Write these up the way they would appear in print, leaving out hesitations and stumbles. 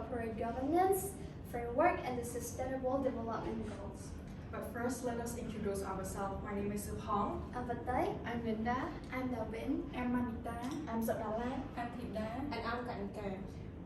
corporate governance framework and the Sustainable Development Goals. But first, let us introduce ourselves. My name is Supong. I'm Vatay. I'm Linda. I'm Dalvin. I'm Manita. I'm Sabdala. I'm Thida. And I'm Kanika.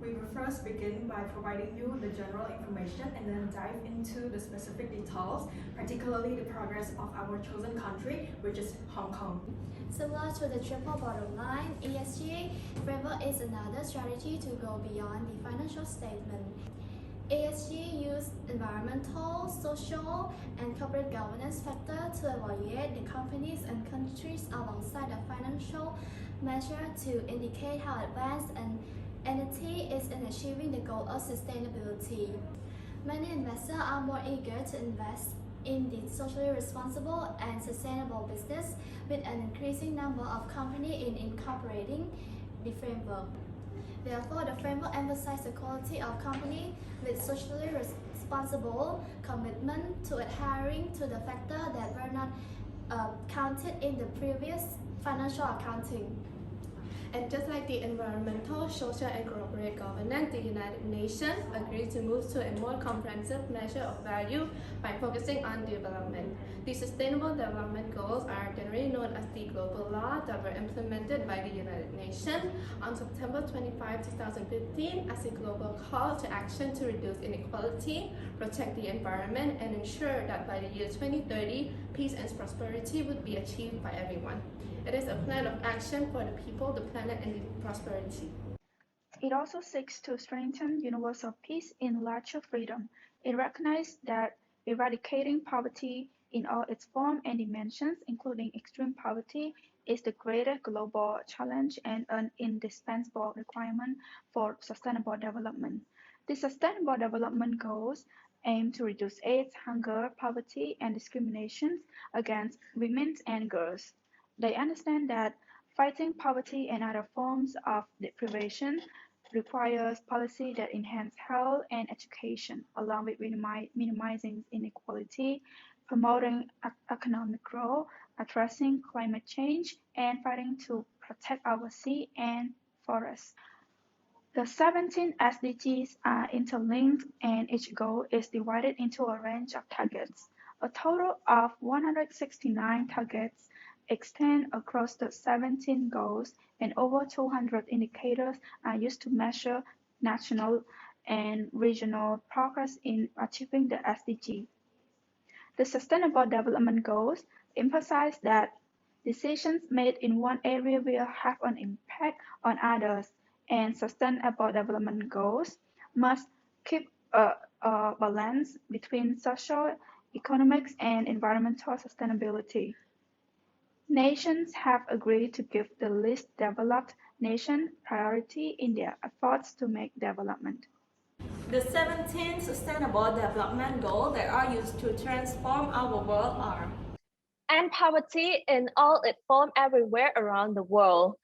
We will first begin by providing you the general information and then dive into the specific details, particularly the progress of our chosen country, which is Hong Kong. Similar to the triple bottom line, ESG framework is another strategy to go beyond the financial statement. ESG use environmental, social, and corporate governance factors to evaluate the companies and countries alongside the financial measure to indicate how advanced an entity is in achieving the goal of sustainability. Many investors are more eager to invest in the socially responsible and sustainable business, with an increasing number of companies incorporating the framework. Therefore, the framework emphasizes the quality of company with socially responsible commitment to adhering to the factors that were not counted in the previous financial accounting. And just like the environmental, social, and corporate governance, the United Nations agreed to move to a more comprehensive measure of value by focusing on development. The Sustainable Development Goals are generally known as the global law that were implemented by the United Nations on September 25, 2015 as a global call to action to reduce inequality, protect the environment, and ensure that by the year 2030, peace and prosperity would be achieved by everyone. It is a plan of action for the people, the planet, and the prosperity. It also seeks to strengthen universal peace in larger freedom. It recognizes that eradicating poverty in all its forms and dimensions, including extreme poverty, is the greatest global challenge and an indispensable requirement for sustainable development. The Sustainable Development Goals aim to reduce AIDS, hunger, poverty, and discrimination against women and girls. They understand that fighting poverty and other forms of deprivation requires policy that enhance health and education, along with minimizing inequality, promoting economic growth, addressing climate change, and fighting to protect our sea and forests. The 17 SDGs are interlinked, and each goal is divided into a range of targets. A total of 169 targets extend across the 17 goals, and over 200 indicators are used to measure national and regional progress in achieving the SDG. The Sustainable Development Goals emphasize that decisions made in one area will have an impact on others, and Sustainable Development Goals must keep a balance between social, economic, and environmental sustainability. Nations have agreed to give the least developed nation priority in their efforts to make development. The 17 Sustainable Development Goals that are used to transform our world are: end poverty in all its forms everywhere around the world,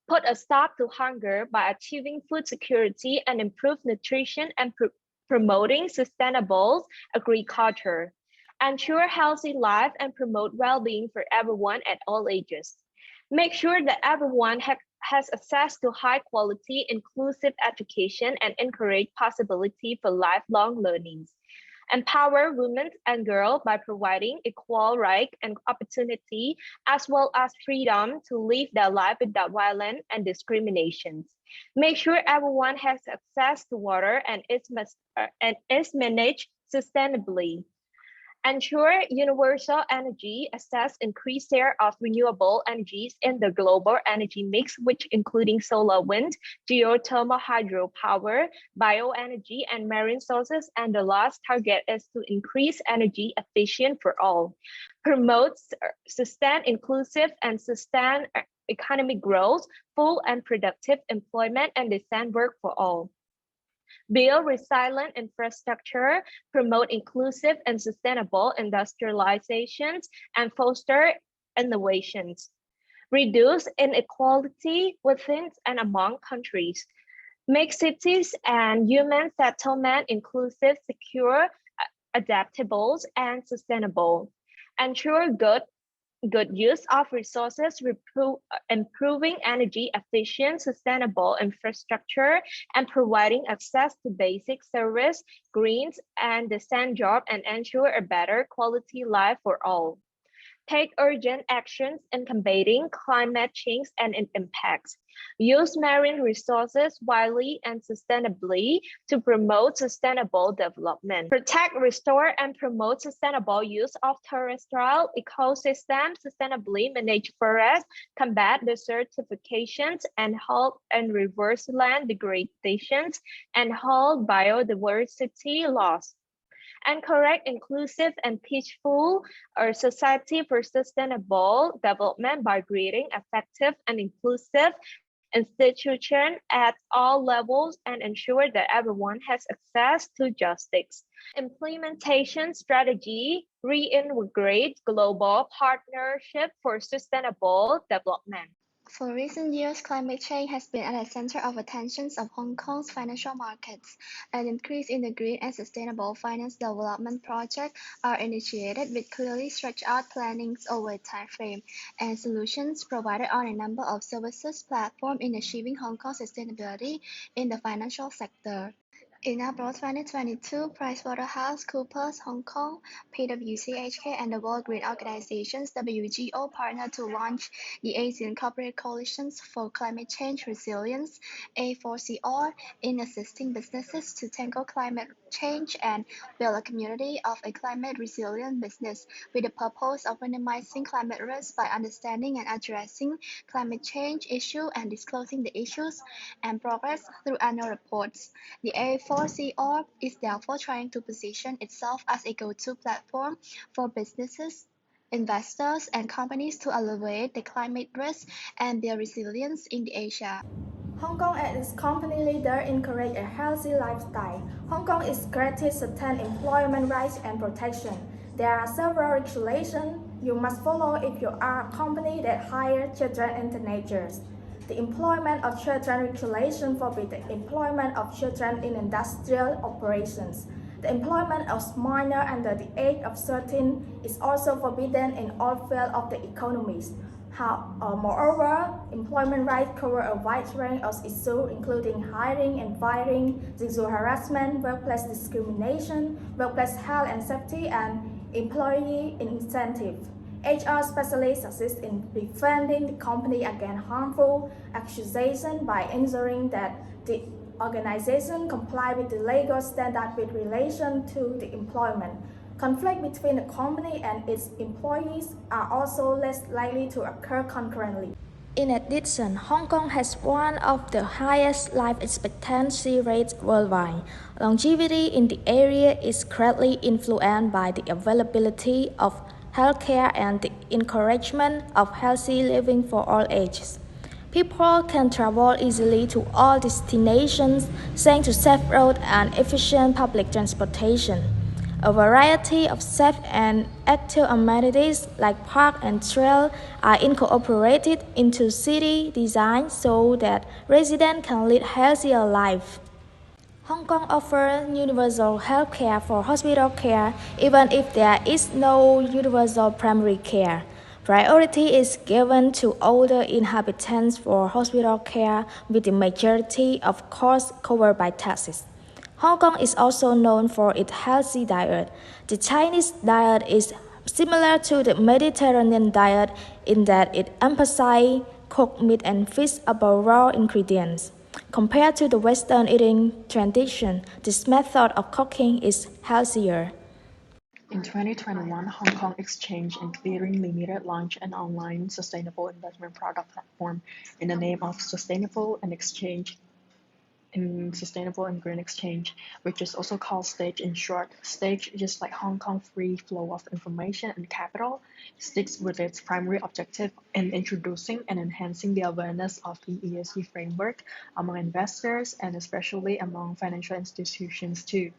put a stop to hunger by achieving food security and improve nutrition and promoting sustainable agriculture, ensure healthy life and promote well-being for everyone at all ages. Make sure that everyone has access to high-quality, inclusive education and encourage possibility for lifelong learning. Empower women and girls by providing equal rights and opportunity, as well as freedom to live their life without violence and discriminations. Make sure everyone has access to water and is managed sustainably. Ensure universal energy access, increase share of renewable energies in the global energy mix, which including solar, wind, geothermal, hydropower, bioenergy, and marine sources. And the last target is to increase energy efficient for all. Promotes sustain inclusive and sustain economic growth, full and productive employment, and decent work for all. Build resilient infrastructure, promote inclusive and sustainable industrializations, and foster innovations. Reduce inequality within and among countries. Make cities and human settlement inclusive, secure, adaptable, and sustainable. Ensure good good use of resources, improving energy efficient, sustainable infrastructure, and providing access to basic service, greens, and decent job, and ensure a better quality life for all. Take urgent actions in combating climate change and its impacts. Use marine resources wisely and sustainably to promote sustainable development. Protect, restore, and promote sustainable use of terrestrial ecosystems, sustainably manage forests, combat desertifications, and halt and reverse land degradations, and halt biodiversity loss. Encourage inclusive and peaceful society for sustainable development by creating effective and inclusive institutions at all levels and ensure that everyone has access to justice. Implementation strategy reintegrate global partnership for sustainable development. For recent years, climate change has been at the center of attention of Hong Kong's financial markets. An increase in the green and sustainable finance development projects are initiated with clearly stretched out plannings over a time frame, and solutions provided on a number of services platforms in achieving Hong Kong's sustainability in the financial sector. In April 2022, PricewaterhouseCoopers Hong Kong, PwC and the World Green Organization's WGO partnered to launch the Asian Corporate Coalitions for Climate Change Resilience (A4CR) in assisting businesses to tackle climate change and build a community of a climate-resilient business, with the purpose of minimizing climate risk by understanding and addressing climate change issues and disclosing the issues and progress through annual reports. The A4CR is therefore trying to position itself as a go-to platform for businesses, investors, and companies to alleviate the climate risk and their resilience in Asia. Hong Kong and its company leader encourage a healthy lifestyle. Hong Kong is granted certain employment rights and protection. There are several regulations you must follow if you are a company that hires children and teenagers. The employment of children regulation forbids the employment of children in industrial operations. The employment of minors under the age of 13 is also forbidden in all fields of the economy. Moreover, employment rights cover a wide range of issues including hiring and firing, sexual harassment, workplace discrimination, workplace health and safety, and employee incentive. HR specialists assist in defending the company against harmful accusations by ensuring that the organization complies with the legal standard with relation to the employment. Conflict between the company and its employees are also less likely to occur concurrently. In addition, Hong Kong has one of the highest life expectancy rates worldwide. Longevity in the area is greatly influenced by the availability of healthcare and the encouragement of healthy living for all ages. People can travel easily to all destinations thanks to safe roads and efficient public transportation. A variety of safe and active amenities like park and trail are incorporated into city design so that residents can lead healthier lives. Hong Kong offers universal health care for hospital care even if there is no universal primary care. Priority is given to older inhabitants for hospital care with the majority of costs covered by taxes. Hong Kong is also known for its healthy diet. The Chinese diet is similar to the Mediterranean diet in that it emphasizes cooked meat and fish above raw ingredients. Compared to the Western eating tradition, this method of cooking is healthier. In 2021, Hong Kong Exchange and Clearing Limited launched an online sustainable investment product platform in the name of Sustainable and Green Exchange, which is also called STAGE in short. STAGE, just like Hong Kong free flow of information and capital, sticks with its primary objective in introducing and enhancing the awareness of the ESG framework among investors and especially among financial institutions too.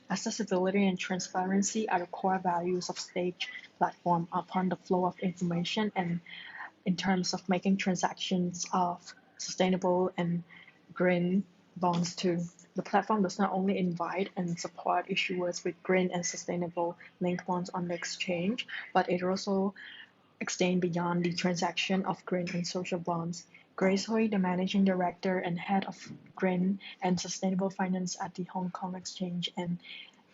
Accessibility and transparency are the core values of STAGE platform upon the flow of information and in terms of making transactions of sustainable and green bonds too. The platform does not only invite and support issuers with green and sustainable linked bonds on the exchange, but it also extend beyond the transaction of green and social bonds. Grace Hui, the managing director and head of green and sustainable finance at the Hong Kong Exchange and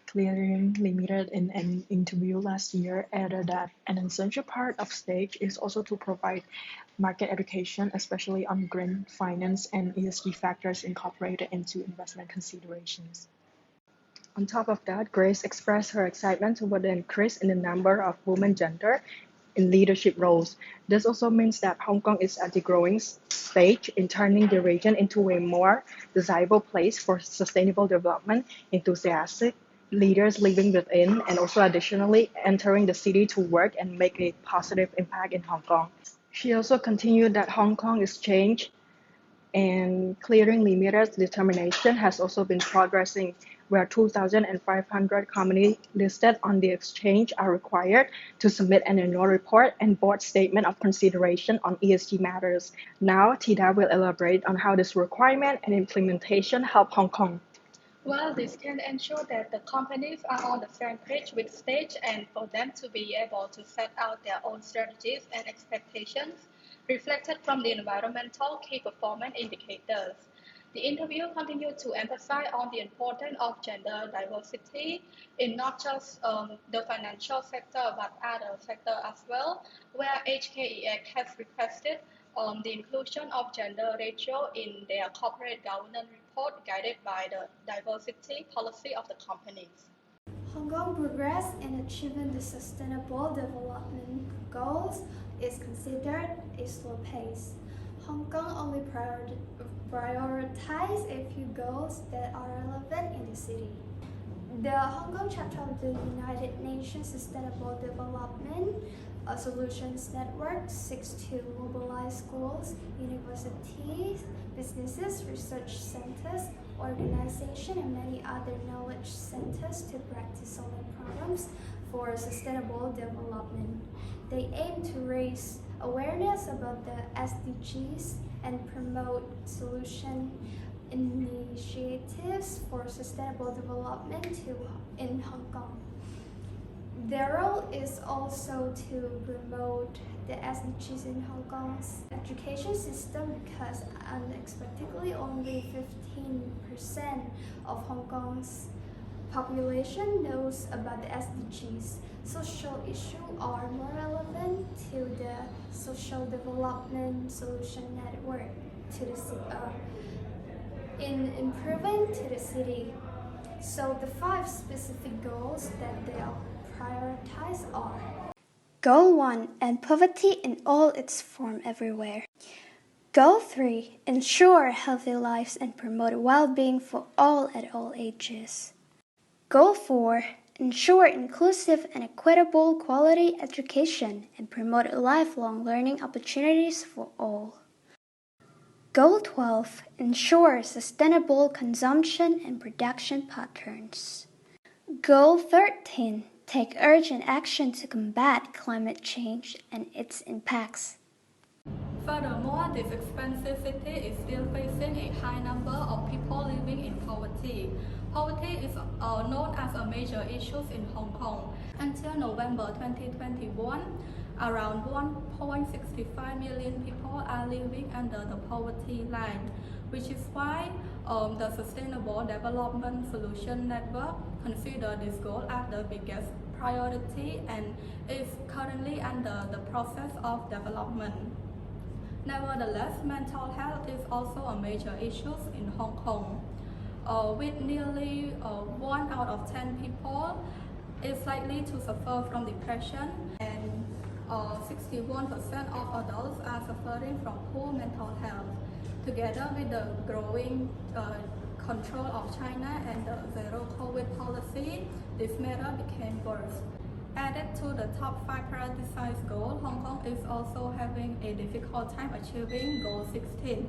Clearing Limited, in an interview last year, added that an essential part of STAGE is also to provide market education, especially on green finance and ESG factors incorporated into investment considerations. On top of that, Grace expressed her excitement over the increase in the number of women gender in leadership roles. This also means that Hong Kong is at the growing stage in turning the region into a more desirable place for sustainable development, enthusiastic leaders living within, and also additionally entering the city to work and make a positive impact in Hong Kong. She also continued that Hong Kong Exchange and Clearing Limited's determination has also been progressing, where 2,500 companies listed on the exchange are required to submit an annual report and board statement of consideration on ESG matters. Now, Tida will elaborate on how this requirement and implementation help Hong Kong. Well, this can ensure that the companies are on the same page with STAGE and for them to be able to set out their own strategies and expectations reflected from the environmental key performance indicators. The interview continued to emphasize on the importance of gender diversity in not just the financial sector but other sectors as well, where HKEX has requested the inclusion of gender ratio in their corporate governance report guided by the diversity policy of the companies. Hong Kong progress in achieving the sustainable development goals is considered a slow pace. Hong Kong only prioritize a few goals that are relevant in the city. The Hong Kong chapter of the United Nations Sustainable Development Solutions Network seeks to mobilize schools, universities, businesses, research centers, organizations, and many other knowledge centers to practice solving problems for sustainable development. They aim to raise awareness about the SDGs and promote solution initiatives for sustainable development in Hong Kong. Their role is also to promote the SDGs in Hong Kong's education system because unexpectedly only 15% of Hong Kong's population knows about the SDGs. Social issues are more relevant to the Social Development Solution Network to the in improving to the city. So the 5 specific goals that they are prioritized are: Goal 1, end poverty in all its form everywhere. Goal 3, ensure healthy lives and promote well-being for all at all ages. Goal 4, ensure inclusive and equitable quality education and promote lifelong learning opportunities for all. Goal 12, ensure sustainable consumption and production patterns. Goal 13, take urgent action to combat climate change and its impacts. Furthermore, this expensive city is still facing a high number of people living in poverty. Poverty is known as a major issue in Hong Kong. Until November 2021, around 1.65 million people are living under the poverty line, which is why the Sustainable Development Solution Network considers this goal as the biggest priority and is currently under the process of development. Nevertheless, mental health is also a major issue in Hong Kong. With nearly 1 out of 10 people is likely to suffer from depression, and 61% of adults are suffering from poor mental health. Together with the growing control of China and the zero COVID policy, this matter became worse. Added to the top 5 prioritized goals, Hong Kong is also having a difficult time achieving Goal 16,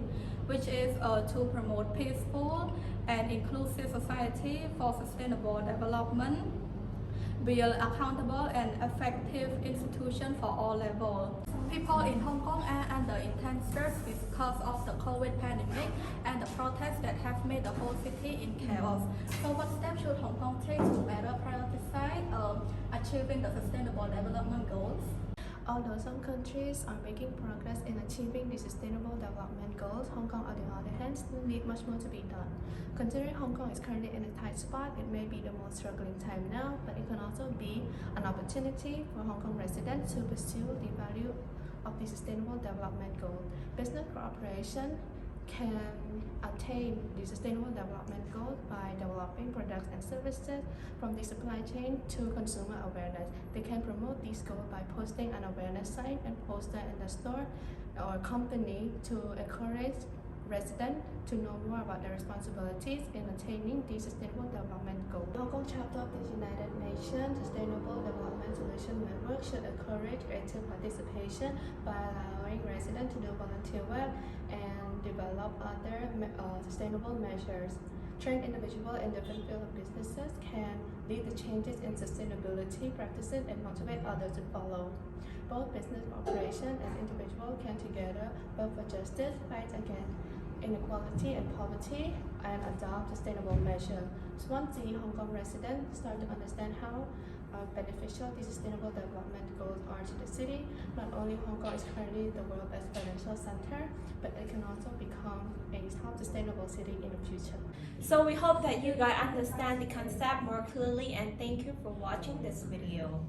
which is to promote peaceful and inclusive society for sustainable development, build accountable and effective institutions for all levels. People in Hong Kong are under intense stress because of the COVID pandemic and the protests that have made the whole city in chaos. So what steps should Hong Kong take to better prioritize achieving the sustainable development goals? Although some countries are making progress in achieving the Sustainable Development Goals, Hong Kong, on the other hand, still need much more to be done. Considering Hong Kong is currently in a tight spot, it may be the most struggling time now, but it can also be an opportunity for Hong Kong residents to pursue the value of the Sustainable Development Goal. Business cooperation can attain the Sustainable Development Goals by developing products and services from the supply chain to consumer awareness. They can promote these goals by posting an awareness sign and poster in the store or company to encourage residents to know more about their responsibilities in attaining the Sustainable Development Goals. The Hong Kong chapter of the United Nations Sustainable Development Solution Network should encourage active participation by allowing residents to do volunteer work and develop other sustainable measures. Trained individuals in different fields of businesses can lead the changes in sustainability practices and motivate others to follow. Both business corporations and individuals can together work for justice, fight against inequality and poverty, and adopt sustainable measures. So once the Hong Kong residents start to understand how beneficial the Sustainable Development Goals are to the city, not only Hong Kong is currently the world's best financial center, but it can also become a top sustainable city in the future. So we hope that you guys understand the concept more clearly, and thank you for watching this video.